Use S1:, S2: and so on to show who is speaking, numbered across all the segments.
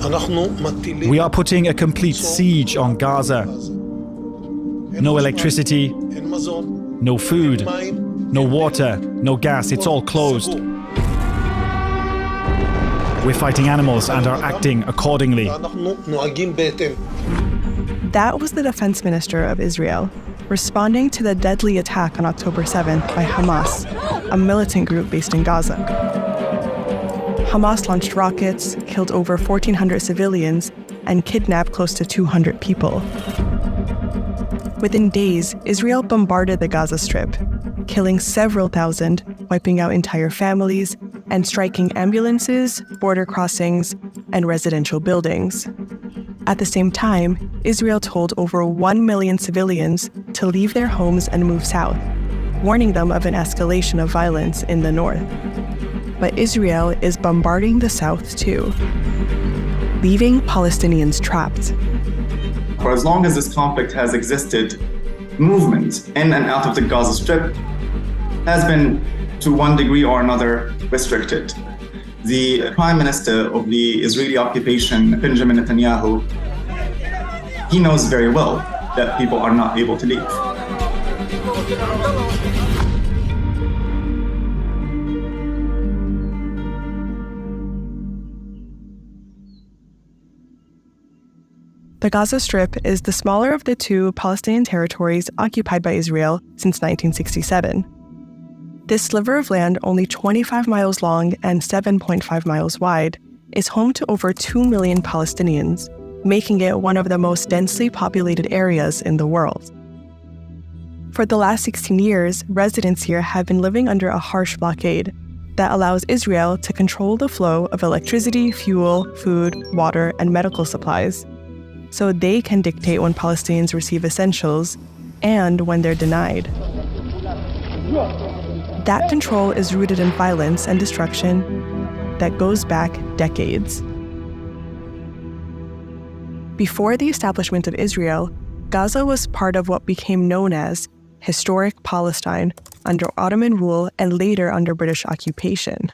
S1: We are putting a complete siege on Gaza. No electricity, no food, no water, no gas, it's all closed. We're fighting animals and are acting accordingly.
S2: That was the defense minister of Israel, responding to the deadly attack on October 7th by Hamas, a militant group based in Gaza. Hamas launched rockets, killed over 1,400 civilians, and kidnapped close to 200 people. Within days, Israel bombarded the Gaza Strip, killing several thousand, wiping out entire families, and striking ambulances, border crossings, and residential buildings. At the same time, Israel told over 1 million civilians to leave their homes and move south, warning them of an escalation of violence in the north. But Israel is bombarding the south too, leaving Palestinians trapped.
S3: For as long as this conflict has existed, movement in and out of the Gaza Strip has been, to one degree or another, restricted. The Prime Minister of the Israeli occupation, Benjamin Netanyahu, he knows very well that people are not able to leave.
S2: The Gaza Strip is the smaller of the two Palestinian territories occupied by Israel since 1967. This sliver of land, only 25 miles long and 7.5 miles wide, is home to over 2 million Palestinians, making it one of the most densely populated areas in the world. For the last 16 years, residents here have been living under a harsh blockade that allows Israel to control the flow of electricity, fuel, food, water, and medical supplies, so they can dictate when Palestinians receive essentials and when they're denied. That control is rooted in violence and destruction that goes back decades. Before the establishment of Israel, Gaza was part of what became known as historic Palestine under Ottoman rule and later under British occupation.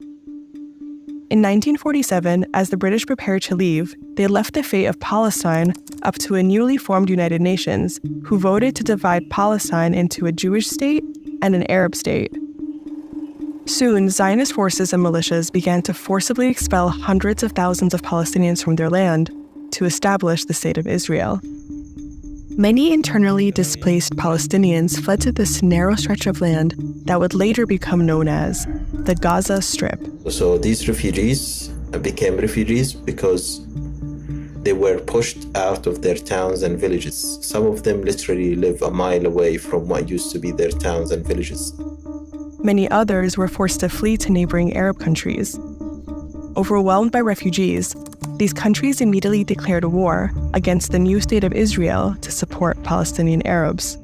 S2: In 1947, as the British prepared to leave, they left the fate of Palestine up to a newly formed United Nations, who voted to divide Palestine into a Jewish state and an Arab state. Soon, Zionist forces and militias began to forcibly expel hundreds of thousands of Palestinians from their land to establish the State of Israel. Many internally displaced Palestinians fled to this narrow stretch of land that would later become known as the Gaza Strip.
S4: So these refugees became refugees because they were pushed out of their towns and villages. Some of them literally live a mile away from what used to be their towns and villages.
S2: Many others were forced to flee to neighboring Arab countries. Overwhelmed by refugees, these countries immediately declared war against the new state of Israel to support Palestinian Arabs.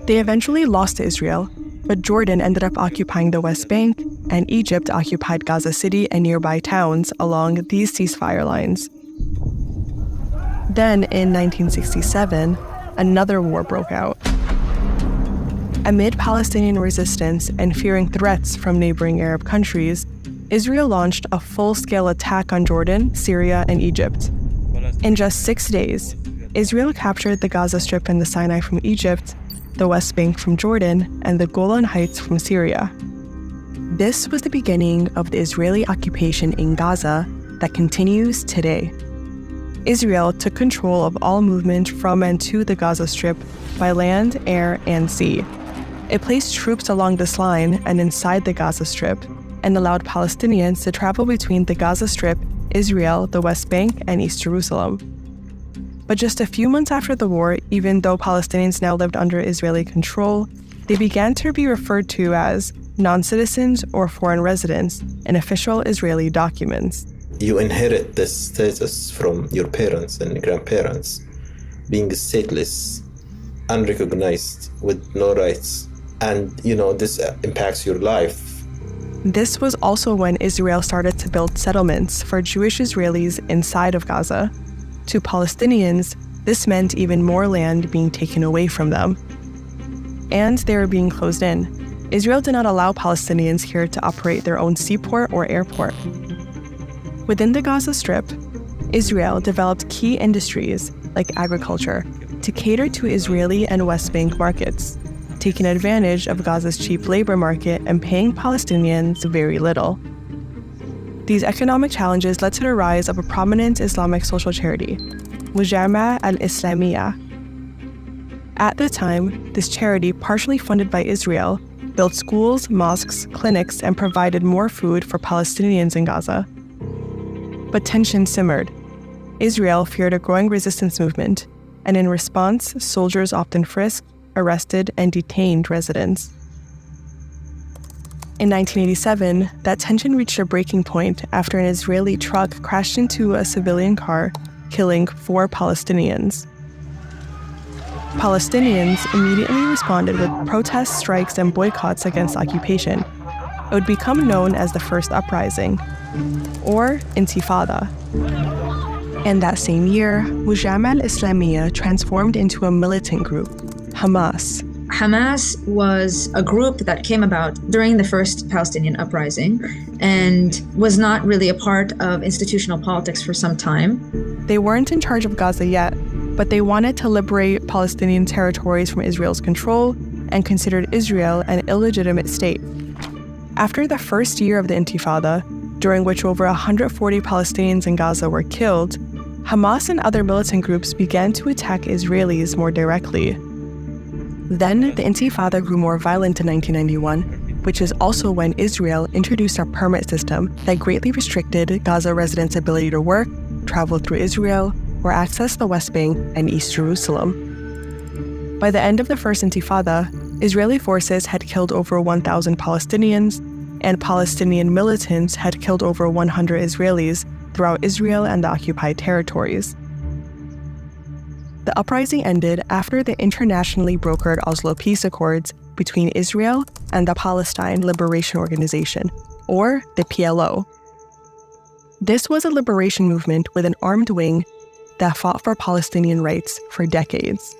S2: They eventually lost to Israel, but Jordan ended up occupying the West Bank, and Egypt occupied Gaza City and nearby towns along these ceasefire lines. Then, in 1967, another war broke out. Amid Palestinian resistance and fearing threats from neighboring Arab countries, Israel launched a full-scale attack on Jordan, Syria, and Egypt. In just 6 days, Israel captured the Gaza Strip and the Sinai from Egypt, the West Bank from Jordan, and the Golan Heights from Syria. This was the beginning of the Israeli occupation in Gaza that continues today. Israel took control of all movement from and to the Gaza Strip by land, air, and sea. It placed troops along this line and inside the Gaza Strip, and allowed Palestinians to travel between the Gaza Strip, Israel, the West Bank, and East Jerusalem. But just a few months after the war, even though Palestinians now lived under Israeli control, they began to be referred to as non-citizens or foreign residents in official Israeli documents.
S4: You inherit this status from your parents and grandparents, being stateless, unrecognized, with no rights. And, this impacts your life.
S2: This was also when Israel started to build settlements for Jewish Israelis inside of Gaza. To Palestinians, this meant even more land being taken away from them. And they were being closed in. Israel did not allow Palestinians here to operate their own seaport or airport. Within the Gaza Strip, Israel developed key industries, like agriculture, to cater to Israeli and West Bank markets, taking advantage of Gaza's cheap labor market and paying Palestinians very little. These economic challenges led to the rise of a prominent Islamic social charity, Mujama al-Islamiyya. At the time, this charity, partially funded by Israel, built schools, mosques, clinics, and provided more food for Palestinians in Gaza. But tension simmered. Israel feared a growing resistance movement, and in response, soldiers often frisked, arrested, and detained residents. In 1987, that tension reached a breaking point after an Israeli truck crashed into a civilian car, killing 4 Palestinians. Palestinians immediately responded with protests, strikes, and boycotts against occupation. It would become known as the First Uprising, or Intifada. And that same year, Mujama al-Islamiyya transformed into a militant group, Hamas.
S5: Hamas was a group that came about during the first Palestinian uprising and was not really a part of institutional politics for some time.
S2: They weren't in charge of Gaza yet, but they wanted to liberate Palestinian territories from Israel's control and considered Israel an illegitimate state. After the first year of the Intifada, during which over 140 Palestinians in Gaza were killed, Hamas and other militant groups began to attack Israelis more directly. Then, the Intifada grew more violent in 1991, which is also when Israel introduced a permit system that greatly restricted Gaza residents' ability to work, travel through Israel, or access the West Bank and East Jerusalem. By the end of the first Intifada, Israeli forces had killed over 1,000 Palestinians, and Palestinian militants had killed over 100 Israelis throughout Israel and the occupied territories. The uprising ended after the internationally brokered Oslo Peace Accords between Israel and the Palestine Liberation Organization, or the PLO. This was a liberation movement with an armed wing that fought for Palestinian rights for decades.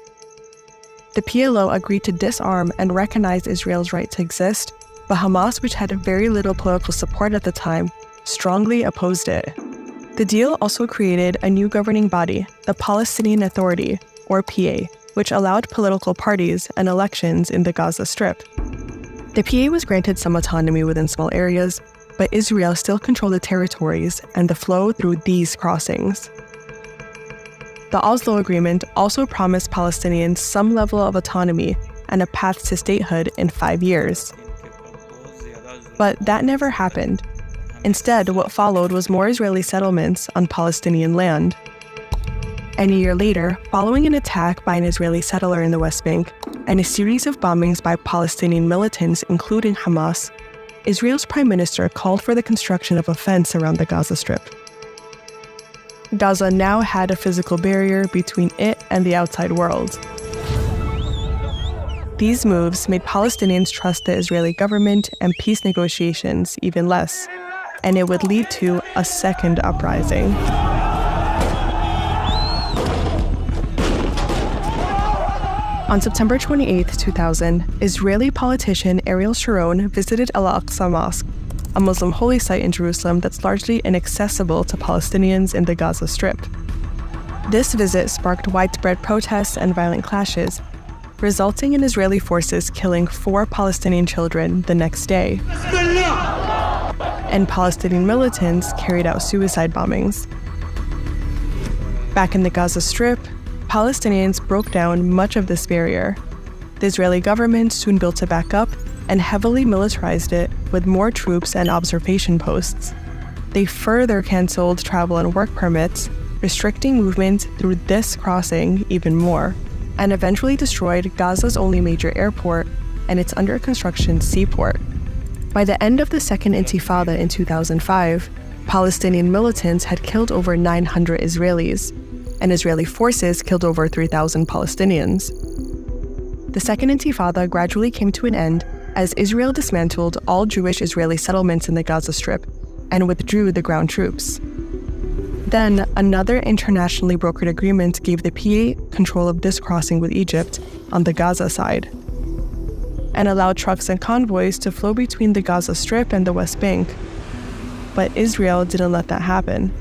S2: The PLO agreed to disarm and recognize Israel's right to exist, but Hamas, which had very little political support at the time, strongly opposed it. The deal also created a new governing body, the Palestinian Authority, or PA, which allowed political parties and elections in the Gaza Strip. The PA was granted some autonomy within small areas, but Israel still controlled the territories and the flow through these crossings. The Oslo Agreement also promised Palestinians some level of autonomy and a path to statehood in 5 years. But that never happened. Instead, what followed was more Israeli settlements on Palestinian land. And a year later, following an attack by an Israeli settler in the West Bank and a series of bombings by Palestinian militants, including Hamas, Israel's prime minister called for the construction of a fence around the Gaza Strip. Gaza now had a physical barrier between it and the outside world. These moves made Palestinians trust the Israeli government and peace negotiations even less, and it would lead to a second uprising. On September 28, 2000, Israeli politician Ariel Sharon visited Al-Aqsa Mosque, a Muslim holy site in Jerusalem that's largely inaccessible to Palestinians in the Gaza Strip. This visit sparked widespread protests and violent clashes, resulting in Israeli forces killing 4 Palestinian children the next day. And Palestinian militants carried out suicide bombings. Back in the Gaza Strip, Palestinians broke down much of this barrier. The Israeli government soon built it back up and heavily militarized it with more troops and observation posts. They further canceled travel and work permits, restricting movement through this crossing even more, and eventually destroyed Gaza's only major airport and its under-construction seaport. By the end of the Second Intifada in 2005, Palestinian militants had killed over 900 Israelis, and Israeli forces killed over 3,000 Palestinians. The Second Intifada gradually came to an end as Israel dismantled all Jewish Israeli settlements in the Gaza Strip and withdrew the ground troops. Then, another internationally brokered agreement gave the PA control of this crossing with Egypt on the Gaza side, and allowed trucks and convoys to flow between the Gaza Strip and the West Bank. But Israel didn't let that happen.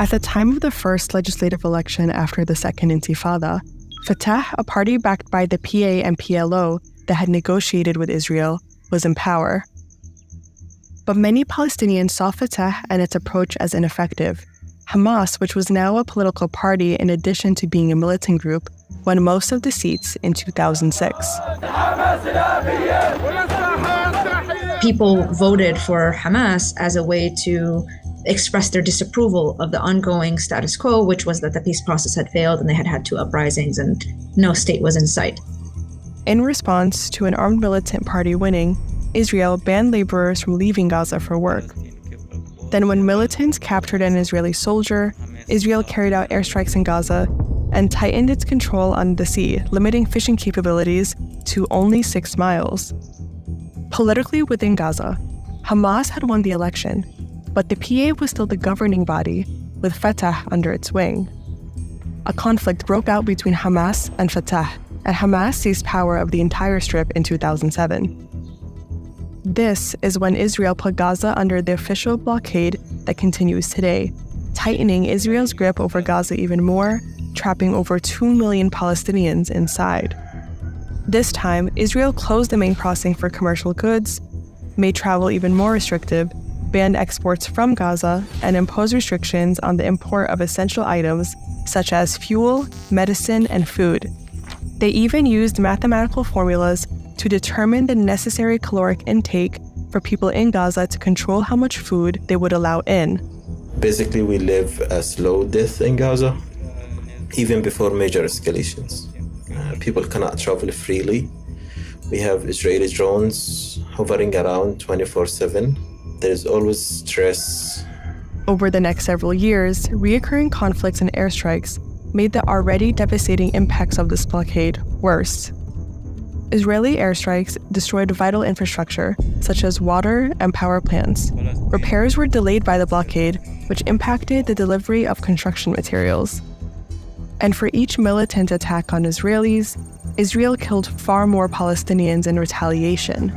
S2: At the time of the first legislative election after the Second Intifada, Fatah, a party backed by the PA and PLO that had negotiated with Israel, was in power. But many Palestinians saw Fatah and its approach as ineffective. Hamas, which was now a political party in addition to being a militant group, won most of the seats in 2006.
S5: People voted for Hamas as a way to express their disapproval of the ongoing status quo, which was that the peace process had failed and they had had two uprisings and no state was in sight.
S2: In response to an armed militant party winning, Israel banned laborers from leaving Gaza for work. Then when militants captured an Israeli soldier, Israel carried out airstrikes in Gaza and tightened its control on the sea, limiting fishing capabilities to only 6 miles. Politically within Gaza, Hamas had won the election, but the PA was still the governing body, with Fatah under its wing. A conflict broke out between Hamas and Fatah, and Hamas seized power of the entire Strip in 2007. This is when Israel put Gaza under the official blockade that continues today, tightening Israel's grip over Gaza even more, trapping over 2 million Palestinians inside. This time, Israel closed the main crossing for commercial goods, made travel even more restrictive, banned exports from Gaza, and imposed restrictions on the import of essential items such as fuel, medicine, and food. They even used mathematical formulas to determine the necessary caloric intake for people in Gaza to control how much food they would allow in.
S4: Basically, we live a slow death in Gaza, even before major escalations. People cannot travel freely. We have Israeli drones hovering around 24/7. There is always stress.
S2: Over the next several years, reoccurring conflicts and airstrikes made the already devastating impacts of this blockade worse. Israeli airstrikes destroyed vital infrastructure, such as water and power plants. Repairs were delayed by the blockade, which impacted the delivery of construction materials. And for each militant attack on Israelis, Israel killed far more Palestinians in retaliation.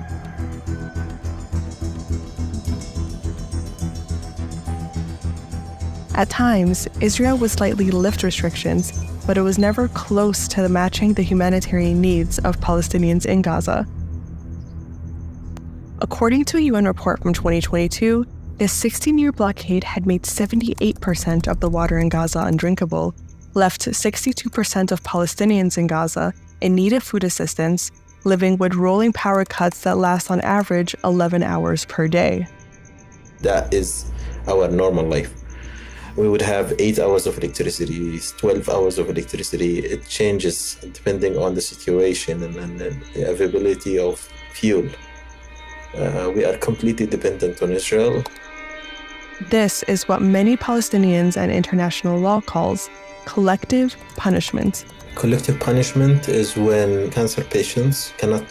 S2: At times, Israel would slightly lift restrictions, but it was never close to matching the humanitarian needs of Palestinians in Gaza. According to a UN report from 2022, the 16-year blockade had made 78% of the water in Gaza undrinkable, left 62% of Palestinians in Gaza in need of food assistance, living with rolling power cuts that last on average 11 hours per day.
S4: That is our normal life. We would have 8 hours of electricity, 12 hours of electricity. It changes depending on the situation and the availability of fuel. We are completely dependent on Israel.
S2: This is what many Palestinians and international law calls collective punishment.
S4: Collective punishment is when cancer patients cannot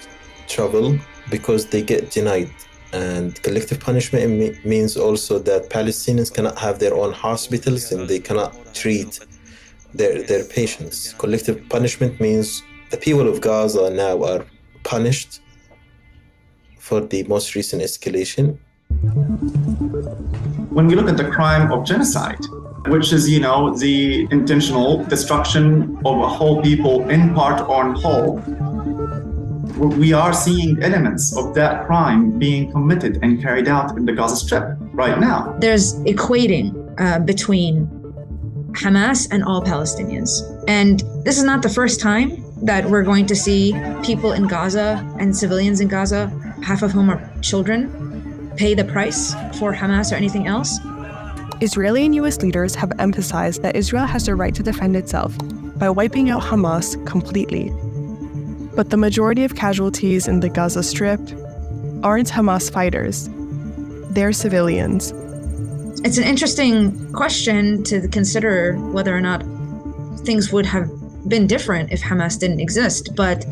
S4: travel because they get denied. And collective punishment means also that Palestinians cannot have their own hospitals and they cannot treat their patients. Collective punishment means the people of Gaza now are punished for the most recent escalation.
S3: When we look at the crime of genocide, which is, the intentional destruction of a whole people in part or in whole, we are seeing elements of that crime being committed and carried out in the Gaza Strip right now.
S5: There's equating between Hamas and all Palestinians. And this is not the first time that we're going to see people in Gaza and civilians in Gaza, half of whom are children, pay the price for Hamas or anything else.
S2: Israeli and U.S. leaders have emphasized that Israel has the right to defend itself by wiping out Hamas completely. But the majority of casualties in the Gaza Strip aren't Hamas fighters. They're civilians.
S5: It's an interesting question to consider whether or not things would have been different if Hamas didn't exist. But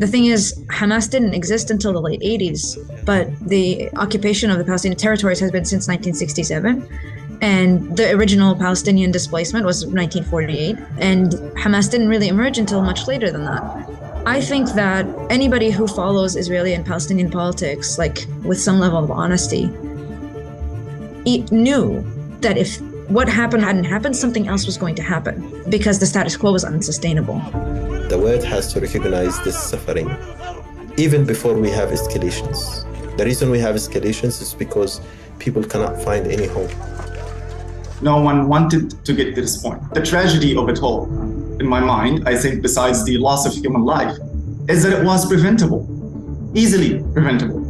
S5: the thing is, Hamas didn't exist until the late 80s, but the occupation of the Palestinian territories has been since 1967. And the original Palestinian displacement was 1948. And Hamas didn't really emerge until much later than that. I think that anybody who follows Israeli and Palestinian politics, with some level of honesty, knew that if what happened hadn't happened, something else was going to happen because the status quo was unsustainable.
S4: The world has to recognize this suffering even before we have escalations. The reason we have escalations is because people cannot find any hope.
S3: No one wanted to get to this point. The tragedy of it all, in my mind, I think besides the loss of human life, is that it was preventable, easily preventable.